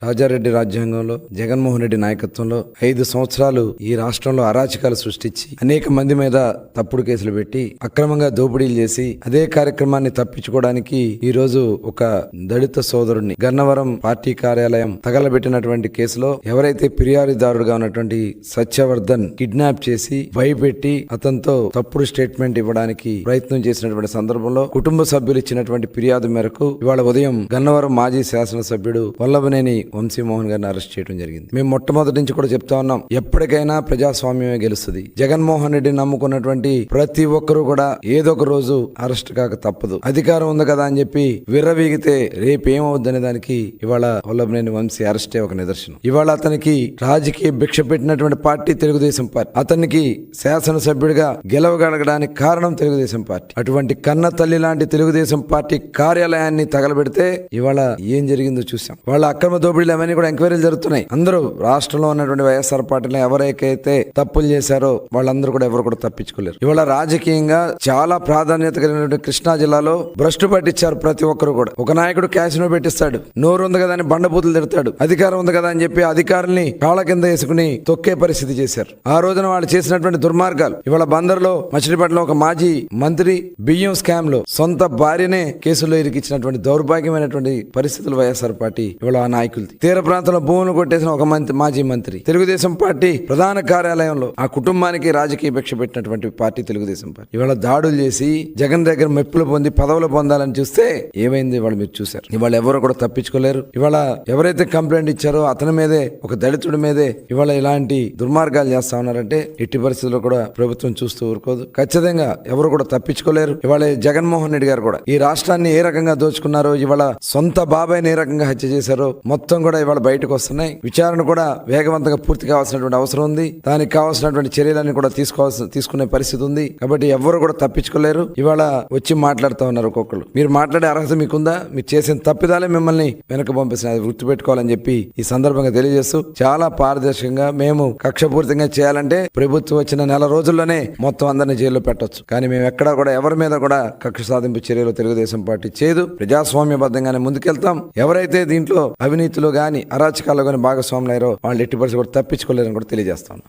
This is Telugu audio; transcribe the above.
రాజారెడ్డి రాజ్యాంగంలో జగన్మోహన్ రెడ్డి నాయకత్వంలో 5 సంవత్సరాలు ఈ రాష్ట్రంలో అరాచకాలు సృష్టించి అనేక మంది మీద తప్పుడు కేసులు పెట్టి అక్రమంగా దోపిడీలు చేసి అదే కార్యక్రమాన్ని తప్పించుకోవడానికి ఈ రోజు ఒక దళిత సోదరుడిని గన్నవరం పార్టీ కార్యాలయం తగలబెట్టినటువంటి కేసులో ఎవరైతే ఫిర్యాదుదారుడుగా ఉన్నటువంటి సత్యవర్ధన్ కిడ్నాప్ చేసి భయపెట్టి అతనితో తప్పుడు స్టేట్మెంట్ ఇవ్వడానికి ప్రయత్నం చేసినటువంటి సందర్భంలో కుటుంబ సభ్యులు ఇచ్చినటువంటి ఫిర్యాదు మేరకు ఇవాళ ఉదయం గన్నవరం మాజీ శాసనసభ్యుడు వల్లభనేని వంశీమోహన్ గారిని అరెస్ట్ చేయడం జరిగింది. మేము మొట్టమొదటి నుంచి కూడా చెప్తా ఉన్నాం, ఎప్పటికైనా ప్రజాస్వామ్యమే గెలుస్తుంది. జగన్మోహన్ రెడ్డిని నమ్ముకున్నటువంటి ప్రతి ఒక్కరూ కూడా ఏదో ఒక రోజు అరెస్ట్ కాక తప్పదు. అధికారం ఉంది కదా అని చెప్పి విర్రవీగితే రేపేమవుద్దనే దానికి ఇవాళ వల్లభనేని వంశీ అరెస్టే ఒక నిదర్శనం. ఇవాళ అతనికి రాజకీయ భిక్ష పెట్టినటువంటి పార్టీ తెలుగుదేశం పార్టీ. అతనికి శాసనసభ్యుడిగా గెలవగలగడానికి కారణం తెలుగుదేశం పార్టీ. అటువంటి కన్న తల్లి లాంటి తెలుగుదేశం పార్టీ కార్యాలయాన్ని తగలబెడితే ఇవాళ ఏం జరిగిందో చూసాం. వాళ్ళ అక్రమ దోపిడీలు అవన్నీ కూడా ఎంక్వైరీలు జరుగుతున్నాయి. అందరూ రాష్ట్రంలో ఉన్నటువంటి వైఎస్ఆర్ పార్టీలో ఎవరైతే తప్పులు చేశారో వాళ్ళందరూ కూడా ఎవరు కూడా తప్పించుకోలేరు. ఇవాళ రాజకీయంగా చాలా ప్రాధాన్యత కలిగినటువంటి కృష్ణా జిల్లాలో భ్రష్టు పట్టించారు ప్రతి ఒక్కరు కూడా. ఒక నాయకుడు క్యాసినో పెట్టిస్తాడు, నోరు ఉంది కదా అని బండబూతులు తిడతాడు, అధికారం ఉంది కదా అని చెప్పి అధికారుల్ని కాళ్ళ కింద వేసుకుని తొక్కే పరిస్థితి చేశారు. ఆ రోజున వాళ్ళు చేసినటువంటి దుర్మార్గాలు ఇవాళ బందర్లో మచిలీపట్నంలో ఒక మాజీ మంత్రి బియ్యం స్కామ్ లో సొంత భార్యనే కేసులో ఇరికిచ్చినటువంటి దౌర్భాగ్యమైనటువంటి పరిస్థితులు వైఎస్ఆర్ పార్టీ ఇవాళ ఆ నాయకులు. తీర ప్రాంతంలో భూములు కొట్టేసిన ఒక మాజీ మంత్రి. తెలుగుదేశం పార్టీ ప్రధాన కార్యాలయంలో ఆ కుటుంబానికి రాజకీయ భిక్ష పెట్టినటువంటి పార్టీ తెలుగుదేశం పార్టీ. ఇవాళ దాడులు చేసి జగన్ దగ్గర మెప్పులు పొంది పదవులు పొందాలని చూస్తే ఏమైంది ఇవాళ మీరు చూశారు. ఇవాళ ఎవరు కూడా తప్పించుకోలేరు. ఇవాళ ఎవరైతే కంప్లైంట్ ఇచ్చారో అతని మీదే, ఒక దళితుడి మీదే ఇవాళ ఇలాంటి దుర్మార్గాలు చేస్తా ఉన్నారంటే ఎట్టి పరిస్థితుల్లో కూడా ప్రభుత్వం చూస్తూ ఊరుకోదు. ఖచ్చితంగా ఎవరు కూడా తప్పించుకోలేరు. ఇవాళ జగన్మోహన్ రెడ్డి గారు కూడా ఈ రాష్ట్రాన్ని ఏ రకంగా దోచుకున్నారో, ఇవాళ సొంత బాబాయ్ని ఏ రకంగా హత్య చేశారో మొత్తం కూడా ఇవాళ బయటకు వస్తున్నాయి. విచారణ కూడా వేగవంతంగా పూర్తి కావాల్సినటువంటి అవసరం ఉంది. దానికి కావాల్సినటువంటి చర్యలన్నీ కూడా తీసుకునే పరిస్థితి ఉంది. కాబట్టి ఎవరు కూడా తప్పించుకోలేరు. ఇవాళ వచ్చి మాట్లాడుతూ ఉన్నారు ఒక్కొక్కరు. మీరు మాట్లాడే అర్హత మీకుందా? మీరు చేసిన తప్పిదాలే మిమ్మల్ని వెనక పంపిస్తున్నారు. అది గుర్తుపెట్టుకోవాలని చెప్పి ఈ సందర్భంగా తెలియజేస్తూ చాలా పారదర్శకంగా మేము కక్షపూరితంగా చేయాలంటే ప్రభుత్వం వచ్చిన నెల రోజుల్లోనే మొత్తం అందరినీ జైల్లో పెట్టొచ్చు. కానీ మేము ఎక్కడా కూడా ఎవరి మీద కూడా కక్ష సాధింపు చర్యలు తెలుగుదేశం పార్టీ చేయదు. ప్రజాస్వామ్యబద్ధంగానే ముందుకెళ్తాం. ఎవరైతే దీంట్లో అవినీతిలో గాని అరాచకాల్లో గాని భాగస్వాములయ్యారో వాళ్ళు ఎట్టి పరిస్థితుల్లో తప్పించుకోలేరని కూడా తెలియజేస్తాను.